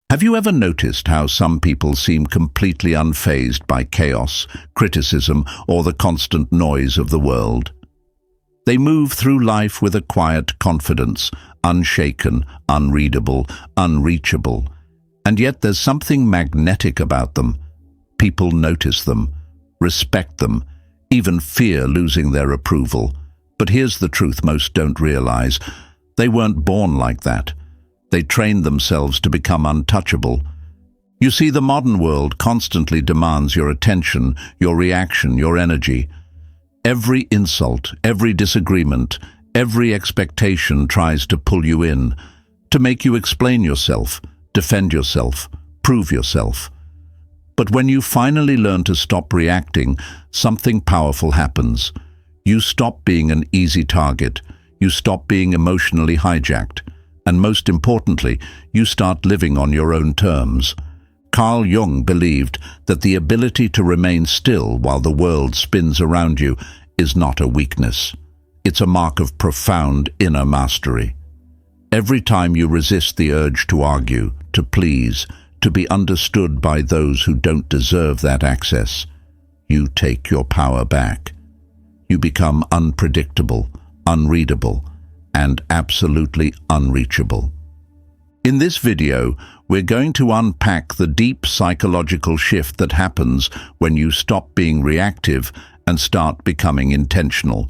Have you ever noticed how some people seem completely unfazed by chaos, criticism, or the constant noise of the world? They move through life with a quiet confidence, unshaken, unreadable, unreachable. And yet there's something magnetic about them. People notice them, respect them, even fear losing their approval. But here's the truth most don't realize. They weren't born like that. They trained themselves to become untouchable. You see, the modern world constantly demands your attention, your reaction, your energy. Every insult, every disagreement, every expectation tries to pull you in, to make you explain yourself, defend yourself, prove yourself. But when you finally learn to stop reacting, something powerful happens. You stop being an easy target. You stop being emotionally hijacked. And most importantly, you start living on your own terms. Carl Jung believed that the ability to remain still while the world spins around you is not a weakness. It's a mark of profound inner mastery. Every time you resist the urge to argue, to please, to be understood by those who don't deserve that access, you take your power back. You become unpredictable, unreadable, and absolutely unreachable. In this video, we're going to unpack the deep psychological shift that happens when you stop being reactive and start becoming intentional.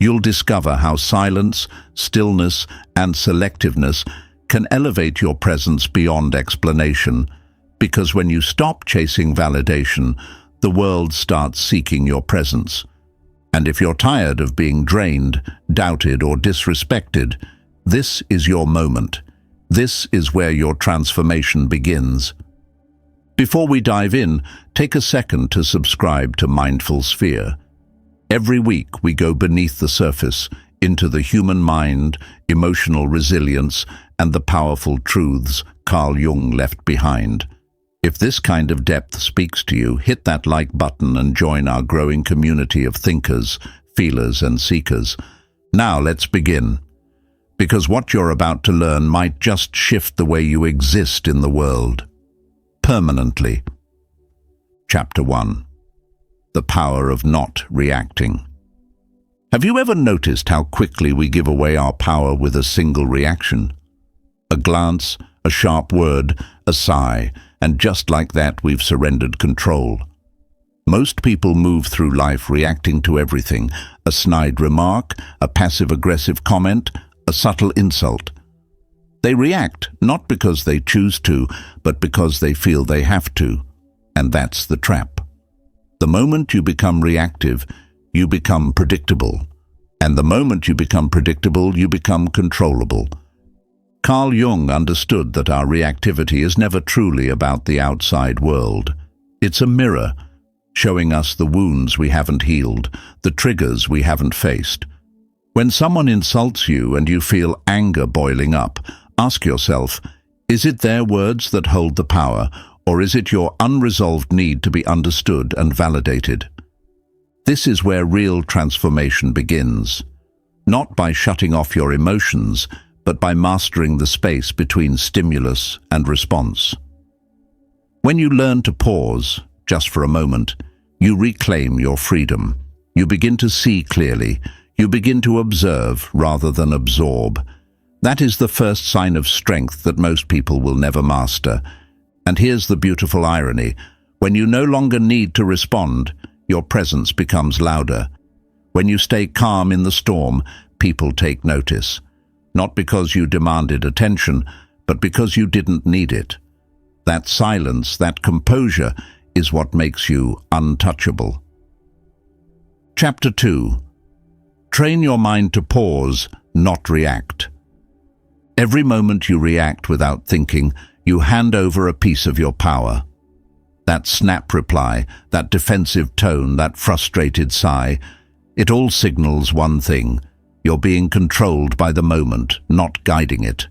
You'll discover how silence, stillness, and selectiveness can elevate your presence beyond explanation, because when you stop chasing validation, the world starts seeking your presence. And if you're tired of being drained, doubted, or disrespected, this is your moment. This is where your transformation begins. Before we dive in, take a second to subscribe to Mindful Sphere. Every week we go beneath the surface, into the human mind, emotional resilience, and the powerful truths Carl Jung left behind. If this kind of depth speaks to you, hit that like button and join our growing community of thinkers, feelers, and seekers. Now let's begin, because what you're about to learn might just shift the way you exist in the world. Permanently. Chapter 1. The Power of Not Reacting. Have you ever noticed how quickly we give away our power with a single reaction? A glance, a sharp word, a sigh, and just like that we've surrendered control. Most people move through life reacting to everything: a snide remark, a passive-aggressive comment, a subtle insult. They react not because they choose to, but because they feel they have to. And that's the trap. The moment you become reactive, you become predictable. And the moment you become predictable, you become controllable. Carl Jung understood that our reactivity is never truly about the outside world. It's a mirror, showing us the wounds we haven't healed, the triggers we haven't faced. When someone insults you and you feel anger boiling up, ask yourself, is it their words that hold the power, or is it your unresolved need to be understood and validated? This is where real transformation begins. Not by shutting off your emotions, but by mastering the space between stimulus and response. When you learn to pause, just for a moment, you reclaim your freedom. You begin to see clearly. You begin to observe rather than absorb. That is the first sign of strength that most people will never master. And here's the beautiful irony. When you no longer need to respond, your presence becomes louder. When you stay calm in the storm, people take notice. Not because you demanded attention, but because you didn't need it. That silence, that composure, is what makes you untouchable. Chapter 2. Train your mind to pause, not react. Every moment you react without thinking, you hand over a piece of your power. That snap reply, that defensive tone, that frustrated sigh, it all signals one thing: you're being controlled by the moment, not guiding it.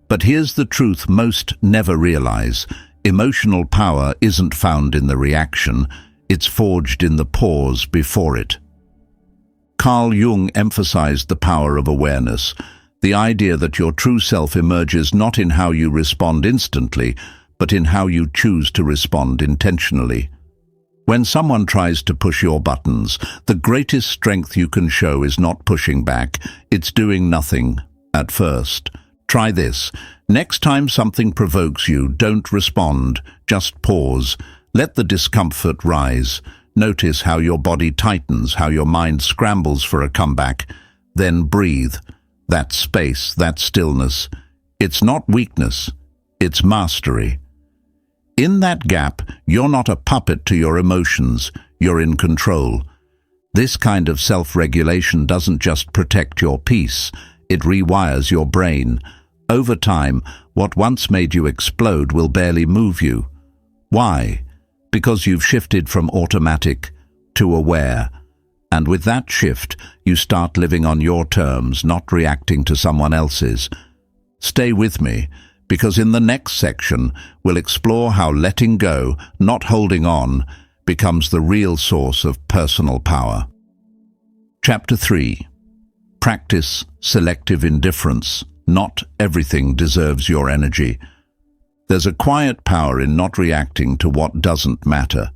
But here's the truth most never realize: emotional power isn't found in the reaction, it's forged in the pause before it. Carl Jung emphasized the power of awareness, The idea that your true self emerges not in how you respond instantly, but in how you choose to respond intentionally. When someone tries to push your buttons, the greatest strength you can show is not pushing back, it's doing nothing at first. Try this. Next time something provokes you, don't respond, just pause. Let the discomfort rise. Notice how your body tightens, how your mind scrambles for a comeback. Then breathe. That space, that stillness. It's not weakness, it's mastery. In that gap, you're not a puppet to your emotions, you're in control. This kind of self-regulation doesn't just protect your peace, it rewires your brain. Over time, what once made you explode will barely move you. Why? Because you've shifted from automatic to aware. And with that shift, you start living on your terms, not reacting to someone else's. Stay with me, because in the next section, we'll explore how letting go, not holding on, becomes the real source of personal power. Chapter 3. Practice selective indifference. Not everything deserves your energy. There's a quiet power in not reacting to what doesn't matter.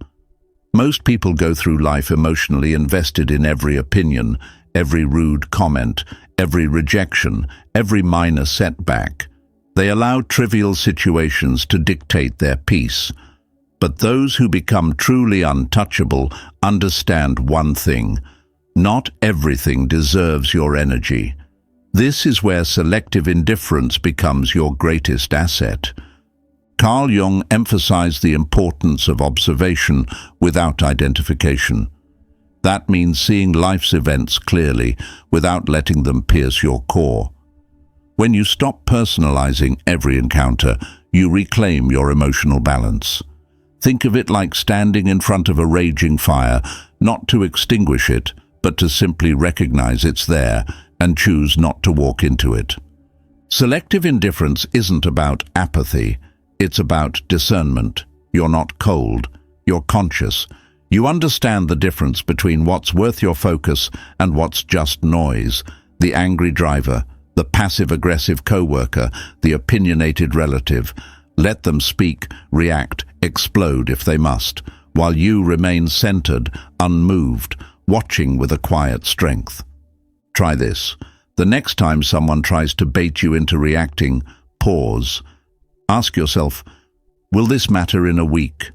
Most people go through life emotionally invested in every opinion, every rude comment, every rejection, every minor setback. They allow trivial situations to dictate their peace. But those who become truly untouchable understand one thing: not everything deserves your energy. This is where selective indifference becomes your greatest asset. Carl Jung emphasized the importance of observation without identification. That means seeing life's events clearly without letting them pierce your core. When you stop personalizing every encounter, you reclaim your emotional balance. Think of it like standing in front of a raging fire, not to extinguish it, but to simply recognize it's there and choose not to walk into it. Selective indifference isn't about apathy. It's about discernment. You're not cold. You're conscious. You understand the difference between what's worth your focus and what's just noise. The angry driver, the passive-aggressive coworker, the opinionated relative. Let them speak, react, explode if they must, while you remain centered, unmoved, watching with a quiet strength. Try this. The next time someone tries to bait you into reacting, pause. Ask yourself, will this matter in a week?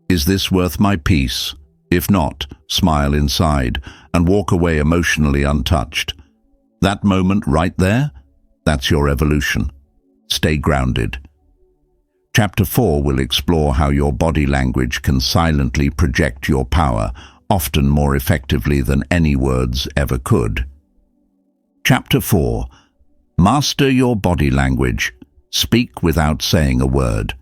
Is this worth my peace? If not, smile inside and walk away emotionally untouched. That moment right there, that's your evolution. Stay grounded. Chapter 4 will explore how your body language can silently project your power, often more effectively than any words ever could. Chapter 4. Master your body language. Speak without saying a word.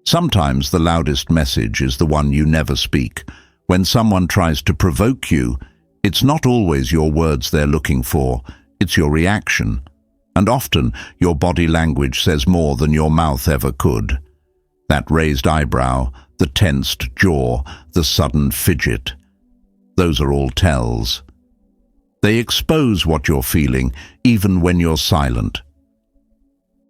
Sometimes the loudest message is the one you never speak. When someone tries to provoke you, it's not always your words they're looking for, it's your reaction. And often, your body language says more than your mouth ever could. That raised eyebrow, the tensed jaw, the sudden fidget. Those are all tells. They expose what you're feeling, even when you're silent.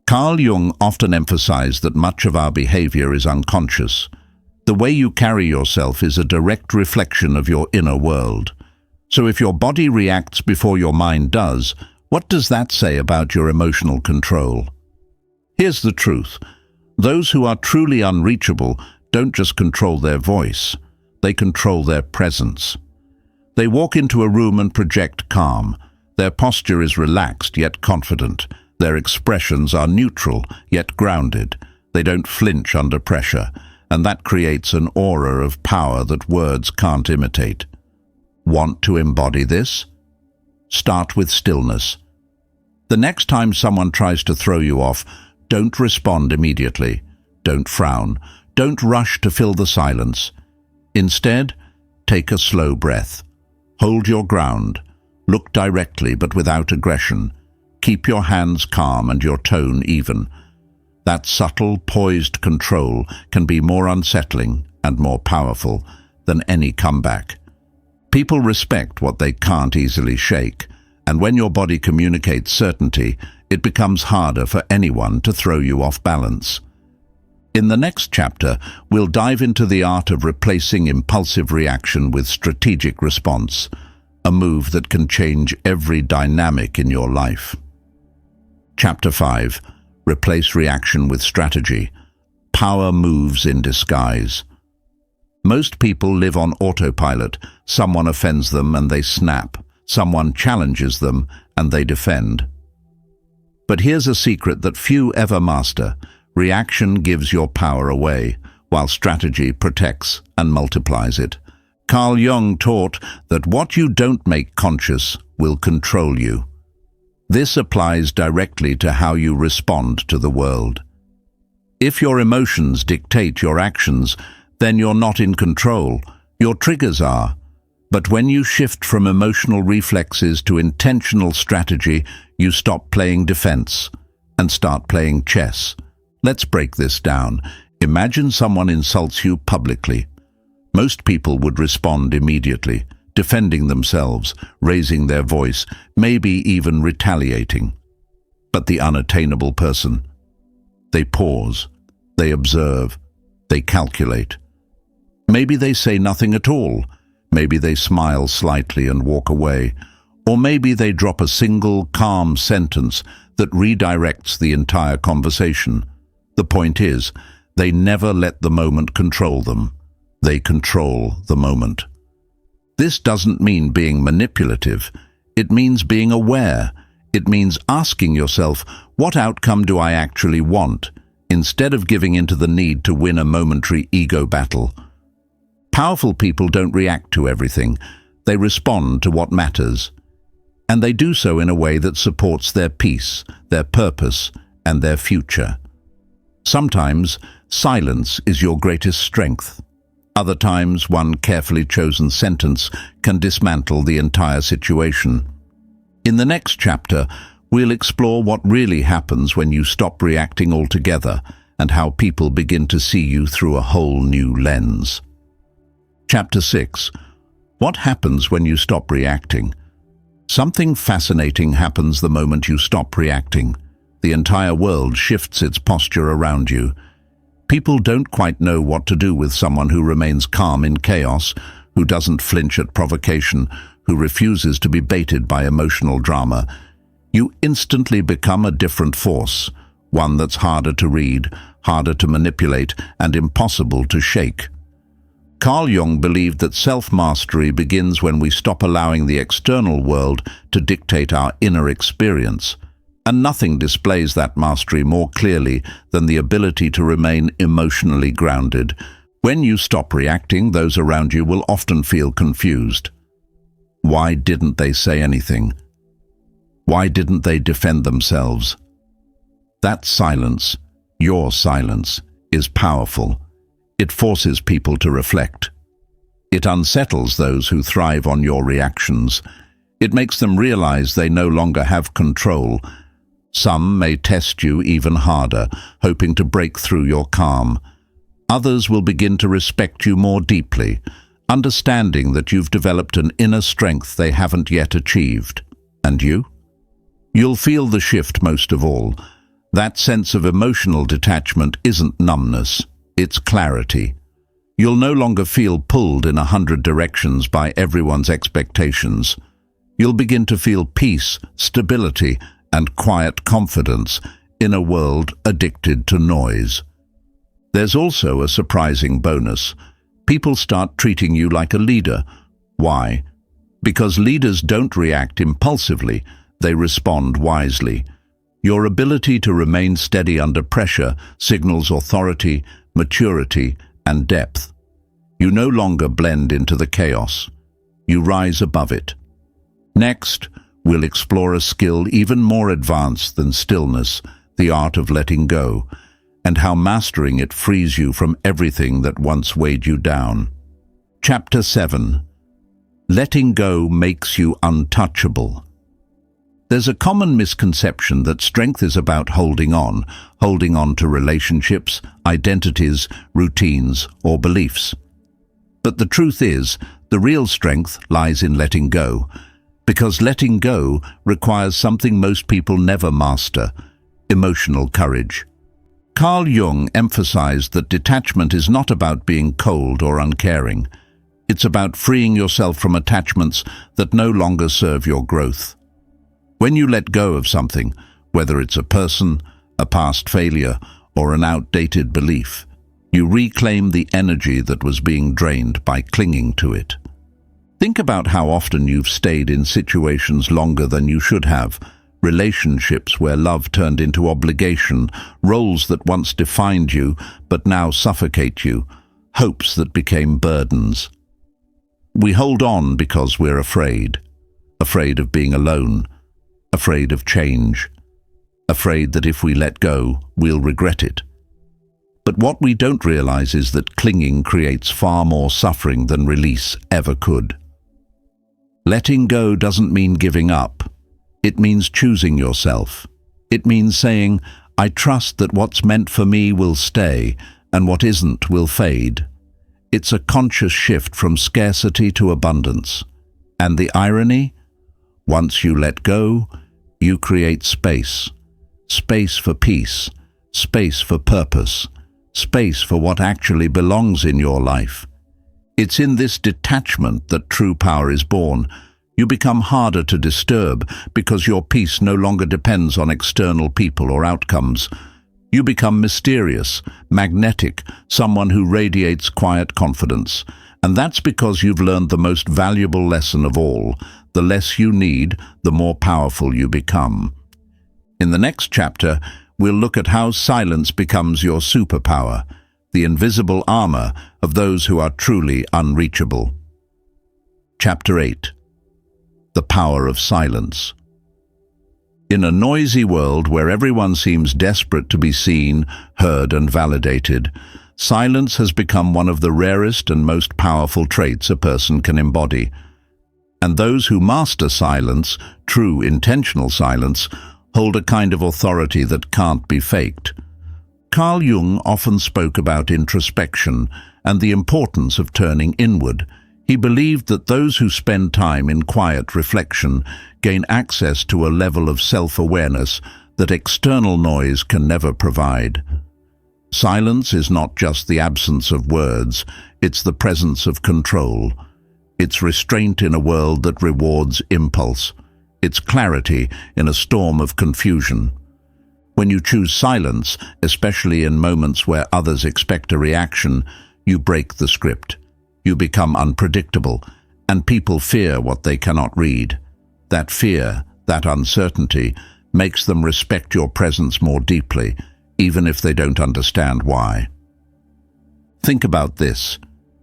Carl Jung often emphasized that much of our behavior is unconscious. The way you carry yourself is a direct reflection of your inner world. So if your body reacts before your mind does, what does that say about your emotional control? Here's the truth. Those who are truly unreachable don't just control their voice, they control their presence. They walk into a room and project calm. Their posture is relaxed yet confident. Their expressions are neutral yet grounded. They don't flinch under pressure, and that creates an aura of power that words can't imitate. Want to embody this? Start with stillness. The next time someone tries to throw you off, don't respond immediately. Don't frown. Don't rush to fill the silence. Instead, take a slow breath. Hold your ground. Look directly but without aggression. Keep your hands calm and your tone even. That subtle, poised control can be more unsettling and more powerful than any comeback. People respect what they can't easily shake, And when your body communicates certainty, it becomes harder for anyone to throw you off balance. In the next chapter, we'll dive into the art of replacing impulsive reaction with strategic response, a move that can change every dynamic in your life. Chapter 5. Replace reaction with strategy. Power moves in disguise. Most people live on autopilot. Someone offends them and they snap. Someone challenges them and they defend. But here's a secret that few ever master. Reaction gives your power away, while strategy protects and multiplies it. Carl Jung taught that what you don't make conscious will control you. This applies directly to how you respond to the world. If your emotions dictate your actions, then you're not in control. Your triggers are. But when you shift from emotional reflexes to intentional strategy, you stop playing defense and start playing chess. Let's break this down. Imagine someone insults you publicly. Most people would respond immediately, defending themselves, raising their voice, maybe even retaliating. But the unattainable person, they pause, they observe, they calculate. Maybe they say nothing at all. Maybe they smile slightly and walk away. Or maybe they drop a single calm sentence that redirects the entire conversation. The point is, they never let the moment control them. They control the moment. This doesn't mean being manipulative. It means being aware. It means asking yourself, what outcome do I actually want, instead of giving into the need to win a momentary ego battle. Powerful people don't react to everything. They respond to what matters. And they do so in a way that supports their peace, their purpose, and their future. Sometimes, silence is your greatest strength. Other times, one carefully chosen sentence can dismantle the entire situation. In the next chapter, we'll explore what really happens when you stop reacting altogether and how people begin to see you through a whole new lens. Chapter 6. What happens when you stop reacting? Something fascinating happens the moment you stop reacting. The entire world shifts its posture around you. People don't quite know what to do with someone who remains calm in chaos, who doesn't flinch at provocation, who refuses to be baited by emotional drama. You instantly become a different force, one that's harder to read, harder to manipulate, and impossible to shake. Carl Jung believed that self-mastery begins when we stop allowing the external world to dictate our inner experience. And nothing displays that mastery more clearly than the ability to remain emotionally grounded. When you stop reacting, those around you will often feel confused. Why didn't they say anything? Why didn't they defend themselves? That silence, your silence, is powerful. It forces people to reflect. It unsettles those who thrive on your reactions. It makes them realize they no longer have control. Some may test you even harder, hoping to break through your calm. Others will begin to respect you more deeply, understanding that you've developed an inner strength they haven't yet achieved. And you? You'll feel the shift most of all. That sense of emotional detachment isn't numbness, it's clarity. You'll no longer feel pulled in 100 directions by everyone's expectations. You'll begin to feel peace, stability, and quiet confidence in a world addicted to noise. There's also a surprising bonus. People start treating you like a leader. Why? Because leaders don't react impulsively, they respond wisely. Your ability to remain steady under pressure signals authority, maturity, and depth. You no longer blend into the chaos. You rise above it. Next, we'll explore a skill even more advanced than stillness, the art of letting go, and how mastering it frees you from everything that once weighed you down. Chapter 7. Letting go makes you untouchable. There's a common misconception that strength is about holding on to relationships, identities, routines, or beliefs. But the truth is, the real strength lies in letting go. Because letting go requires something most people never master: emotional courage. Carl Jung emphasized that detachment is not about being cold or uncaring. It's about freeing yourself from attachments that no longer serve your growth. When you let go of something, whether it's a person, a past failure, or an outdated belief, you reclaim the energy that was being drained by clinging to it. Think about how often you've stayed in situations longer than you should have, relationships where love turned into obligation, roles that once defined you but now suffocate you, hopes that became burdens. We hold on because we're afraid of being alone, afraid of change, afraid that if we let go, we'll regret it. But what we don't realize is that clinging creates far more suffering than release ever could. Letting go doesn't mean giving up. It means choosing yourself. It means saying, I trust that what's meant for me will stay, and what isn't will fade. It's a conscious shift from scarcity to abundance. And the irony? Once you let go, you create space. Space for peace, space for purpose, space for what actually belongs in your life. It's in this detachment that true power is born. You become harder to disturb because your peace no longer depends on external people or outcomes. You become mysterious, magnetic, someone who radiates quiet confidence. And that's because you've learned the most valuable lesson of all. The less you need, the more powerful you become. In the next chapter, we'll look at how silence becomes your superpower, the invisible armor of those who are truly unreachable. Chapter 8. The Power of Silence. In a noisy world where everyone seems desperate to be seen, heard, and validated, silence has become one of the rarest and most powerful traits a person can embody. And those who master silence, true intentional silence, hold a kind of authority that can't be faked. Carl Jung often spoke about introspection and the importance of turning inward. He believed that those who spend time in quiet reflection gain access to a level of self-awareness that external noise can never provide. Silence is not just the absence of words, it's the presence of control. It's restraint in a world that rewards impulse. It's clarity in a storm of confusion. When you choose silence, especially in moments where others expect a reaction, you break the script. You become unpredictable, and people fear what they cannot read. That fear, that uncertainty, makes them respect your presence more deeply, even if they don't understand why. Think about this.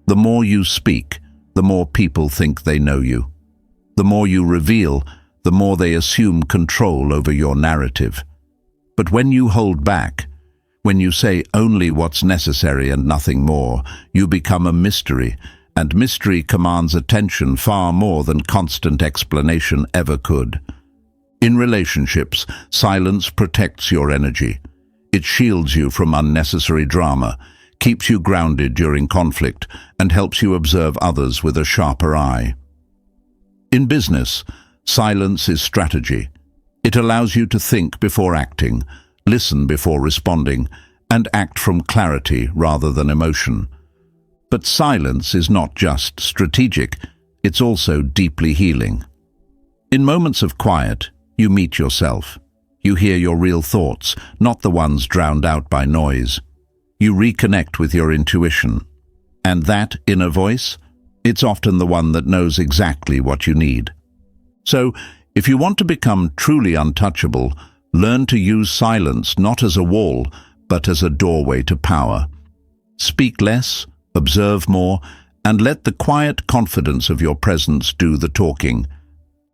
The more you speak, the more people think they know you. The more you reveal, the more they assume control over your narrative. But when you hold back, when you say only what's necessary and nothing more, you become a mystery, and mystery commands attention far more than constant explanation ever could. In relationships, silence protects your energy. It shields you from unnecessary drama, keeps you grounded during conflict, and helps you observe others with a sharper eye. In business, silence is strategy. It allows you to think before acting, listen before responding, and act from clarity rather than emotion. But silence is not just strategic, it's also deeply healing. In moments of quiet, you meet yourself. You hear your real thoughts, not the ones drowned out by noise. You reconnect with your intuition. And that inner voice, it's often the one that knows exactly what you need. So, if you want to become truly untouchable, learn to use silence not as a wall, but as a doorway to power. Speak less, observe more, and let the quiet confidence of your presence do the talking.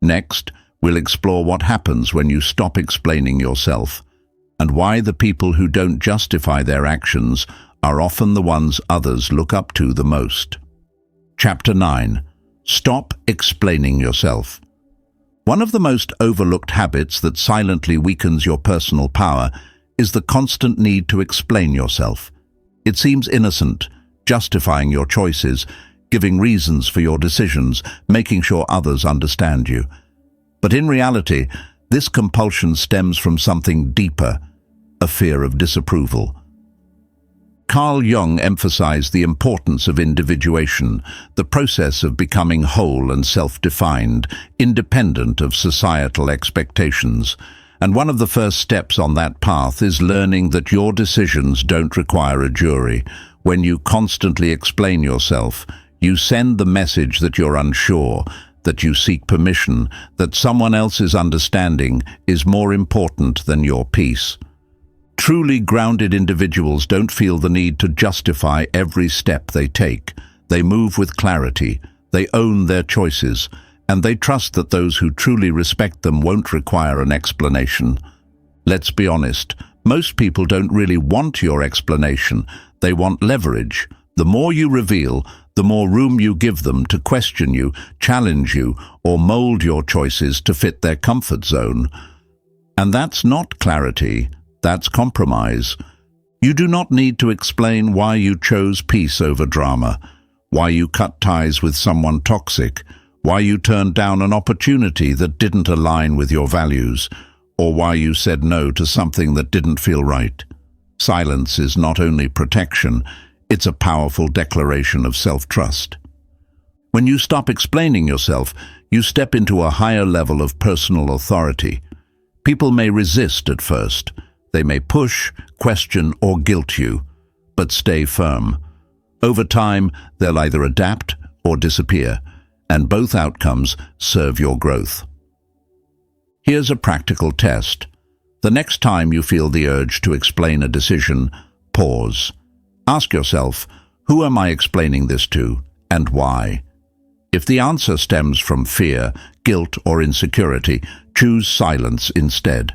Next, we'll explore what happens when you stop explaining yourself, and why the people who don't justify their actions are often the ones others look up to the most. Chapter 9. Stop explaining yourself. One of the most overlooked habits that silently weakens your personal power is the constant need to explain yourself. It seems innocent, justifying your choices, giving reasons for your decisions, making sure others understand you. But in reality, this compulsion stems from something deeper, a fear of disapproval. Carl Jung emphasized the importance of individuation, the process of becoming whole and self-defined, independent of societal expectations. And one of the first steps on that path is learning that your decisions don't require a jury. When you constantly explain yourself, you send the message that you're unsure, that you seek permission, that someone else's understanding is more important than your peace. Truly grounded individuals don't feel the need to justify every step they take. They move with clarity, they own their choices, and they trust that those who truly respect them won't require an explanation. Let's be honest, most people don't really want your explanation. They want leverage. The more you reveal, the more room you give them to question you, challenge you, or mold your choices to fit their comfort zone. And that's not clarity. That's compromise. You do not need to explain why you chose peace over drama, why you cut ties with someone toxic, why you turned down an opportunity that didn't align with your values, or why you said no to something that didn't feel right. Silence is not only protection, it's a powerful declaration of self-trust. When you stop explaining yourself, you step into a higher level of personal authority. People may resist at first. They may push, question, or guilt you, but stay firm. Over time, they'll either adapt or disappear, and both outcomes serve your growth. Here's a practical test. The next time you feel the urge to explain a decision, pause. Ask yourself, who am I explaining this to, and why? If the answer stems from fear, guilt, or insecurity, choose silence instead.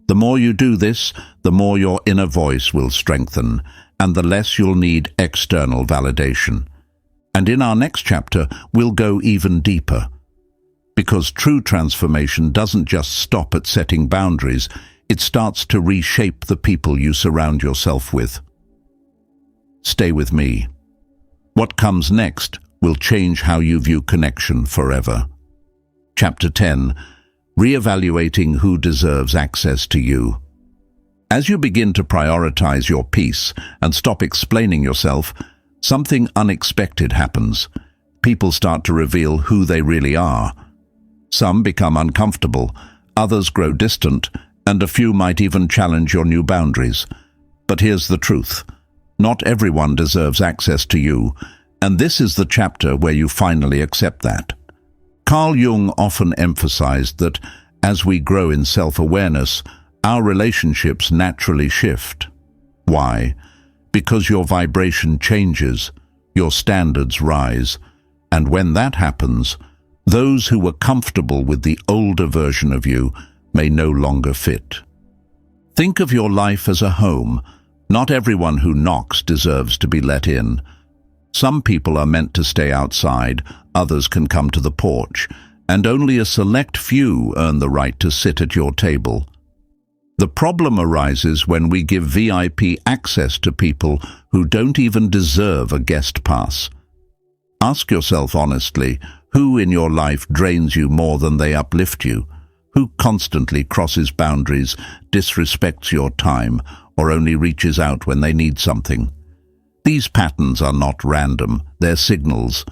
The more you do this, the more your inner voice will strengthen, and the less you'll need external validation. And in our next chapter, we'll go even deeper. Because true transformation doesn't just stop at setting boundaries, it starts to reshape the people you surround yourself with. Stay with me. What comes next will change how you view connection forever. Chapter 10. Reevaluating who deserves access to you. As you begin to prioritize your peace and stop explaining yourself, something unexpected happens. People start to reveal who they really are. Some become uncomfortable, others grow distant, and a few might even challenge your new boundaries. But here's the truth. Not everyone deserves access to you, and this is the chapter where you finally accept that. Carl Jung often emphasized that as we grow in self-awareness, our relationships naturally shift. Why? Because your vibration changes, your standards rise, and when that happens, those who were comfortable with the older version of you may no longer fit. Think of your life as a home. Not everyone who knocks deserves to be let in. Some people are meant to stay outside, others can come to the porch, and only a select few earn the right to sit at your table. The problem arises when we give VIP access to people who don't even deserve a guest pass. Ask yourself honestly, who in your life drains you more than they uplift you? Who constantly crosses boundaries, disrespects your time, or only reaches out when they need something? These patterns are not random, they're signals.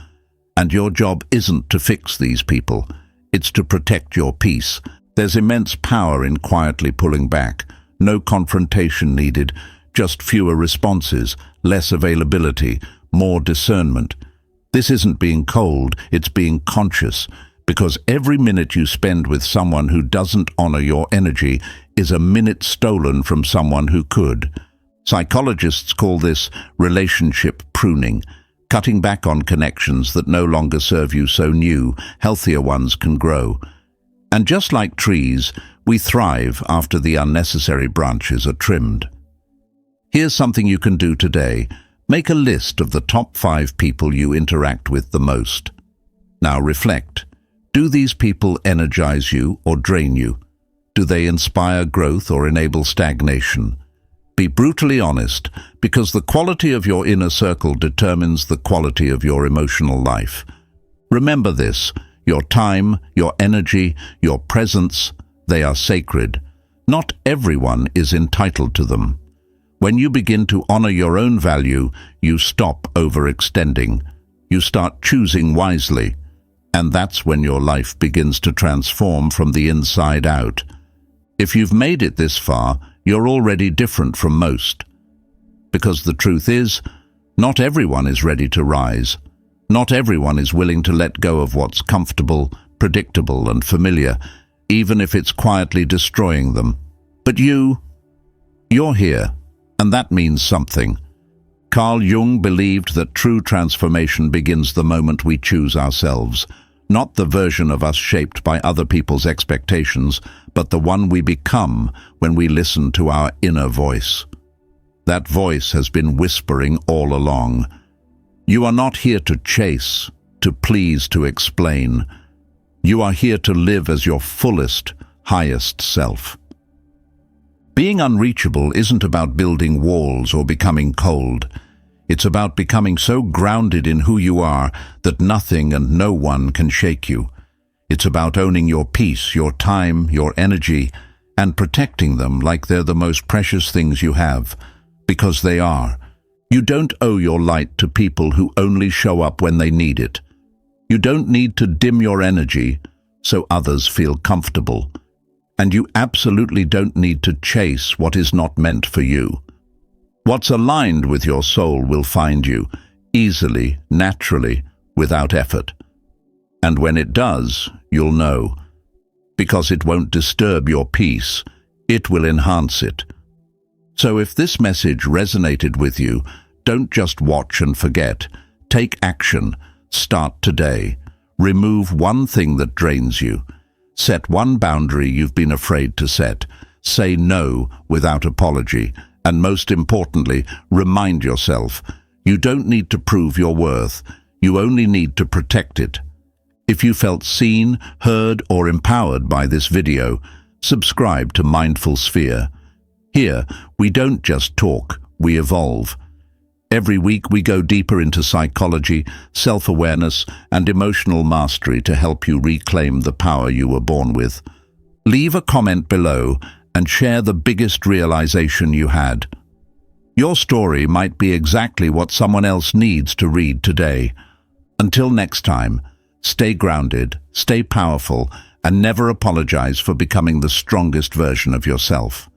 And your job isn't to fix these people, it's to protect your peace. There's immense power in quietly pulling back. No confrontation needed, just fewer responses, less availability, more discernment. This isn't being cold, it's being conscious, because every minute you spend with someone who doesn't honor your energy is a minute stolen from someone who could. Psychologists call this relationship pruning, cutting back on connections that no longer serve you so new, healthier ones can grow. And just like trees, we thrive after the unnecessary branches are trimmed. Here's something you can do today. Make a list of the top 5 people you interact with the most. Now reflect. Do these people energize you or drain you? Do they inspire growth or enable stagnation? Be brutally honest, because the quality of your inner circle determines the quality of your emotional life. Remember this, your time, your energy, your presence, they are sacred. Not everyone is entitled to them. When you begin to honor your own value, you stop overextending. You start choosing wisely. And that's when your life begins to transform from the inside out. If you've made it this far, you're already different from most. Because the truth is, not everyone is ready to rise. Not everyone is willing to let go of what's comfortable, predictable, and familiar, even if it's quietly destroying them. But you're here, and that means something. Carl Jung believed that true transformation begins the moment we choose ourselves, not the version of us shaped by other people's expectations, but the one we become when we listen to our inner voice. That voice has been whispering all along. You are not here to chase, to please, to explain. You are here to live as your fullest, highest self. Being unreachable isn't about building walls or becoming cold. It's about becoming so grounded in who you are that nothing and no one can shake you. It's about owning your peace, your time, your energy, and protecting them like they're the most precious things you have, because they are. You don't owe your light to people who only show up when they need it. You don't need to dim your energy so others feel comfortable. And you absolutely don't need to chase what is not meant for you. What's aligned with your soul will find you, easily, naturally, without effort. And when it does, you'll know. Because it won't disturb your peace, it will enhance it. So if this message resonated with you, don't just watch and forget. Take action. Start today. Remove one thing that drains you. Set one boundary you've been afraid to set. Say no without apology. And most importantly, remind yourself, you don't need to prove your worth. You only need to protect it. If you felt seen, heard, or empowered by this video, subscribe to Mindful Sphere. Here, we don't just talk, we evolve. Every week we go deeper into psychology, self-awareness, and emotional mastery to help you reclaim the power you were born with. Leave a comment below and share the biggest realization you had. Your story might be exactly what someone else needs to read today. Until next time, stay grounded, stay powerful, and never apologize for becoming the strongest version of yourself.